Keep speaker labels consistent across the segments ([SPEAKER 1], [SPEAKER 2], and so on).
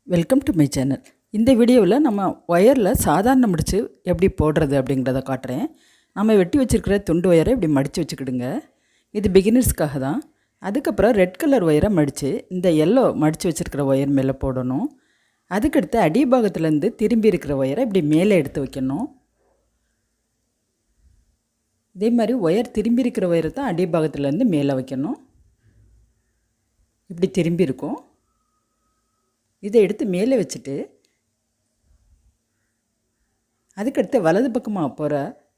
[SPEAKER 1] Welcome to my channel. இந்த வீடியோவில் நம்ம ஒயரில் சாதாரண முடிச்சு எப்படி போடுறது அப்படிங்கிறத காட்டுறேன். நம்ம வெட்டி வச்சுருக்கிற துண்டு ஒயரை இப்படி மடித்து வச்சுக்கிடுங்க. இது பிகினர்ஸ்க்காக தான். அதுக்கப்புறம் ரெட் கலர் ஒயரை மடித்து இந்த எல்லோ மடித்து வச்சுருக்கிற ஒயர் மேலே போடணும். அதுக்கடுத்து அடிபாகத்துலேருந்து திரும்பி இருக்கிற ஒயரை இப்படி மேலே எடுத்து வைக்கணும். இதே மாதிரி ஒயர் திரும்பி இருக்கிற ஒயரை தான் அடிபாகத்துலேருந்து மேலே வைக்கணும். இப்படி திரும்பி இருக்கும். இதை எடுத்து மேலே வச்சுட்டு அதுக்கடுத்து வலது பக்கமாக போகிற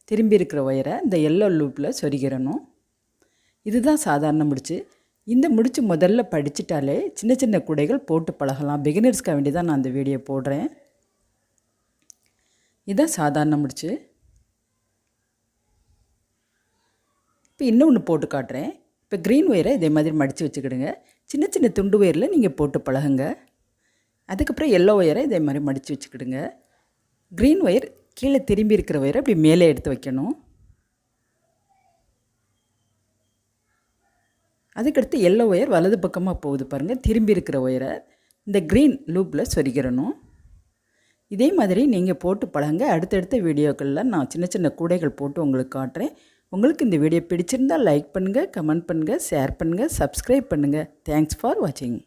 [SPEAKER 1] திரும்பி இருக்கிற ஒயரை இந்த எல்லோ லூப்பில் சொருகிடணும். இதுதான் சாதாரண முடிச்சு. இந்த முடிச்சு முதல்ல படிச்சிட்டாலே சின்ன சின்ன குடைகள் போட்டு பழகலாம். பிகினர்ஸ்க்காக வேண்டி தான் நான் அந்த வீடியோ போடுறேன். இதுதான் சாதாரண முடிச்சு. இப்போ இன்னொன்று போட்டு காட்டுறேன். இப்போ க்ரீன் ஒயரை இதே மாதிரி மடித்து வச்சுக்கிடுங்க. சின்ன சின்ன துண்டு ஒயரில் நீங்கள் போட்டு பழகுங்க. அதுக்கப்புறம் எல்லோ ஒயரை இதே மாதிரி மடித்து வச்சுக்கிடுங்க. க்ரீன் ஒயர் கீழே திரும்பி இருக்கிற ஒயரை அப்படி மேலே எடுத்து வைக்கணும். அதுக்கடுத்து எல்லோ ஒயர் வலது பக்கமாக போகுது பாருங்கள். திரும்பி இருக்கிற ஒயரை இந்த க்ரீன் லூப்பில் சொருகிடணும். இதே மாதிரி நீங்கள் போட்டு பழங்க. அடுத்தடுத்த வீடியோக்களில் நான் சின்ன சின்ன கூடைகள் போட்டு உங்களுக்கு காட்டுறேன். உங்களுக்கு இந்த வீடியோ பிடிச்சிருந்தால் லைக் பண்ணுங்கள், கமெண்ட் பண்ணுங்கள், ஷேர் பண்ணுங்கள், சப்ஸ்கிரைப் பண்ணுங்கள். தேங்க்ஸ் ஃபார் வாட்சிங்.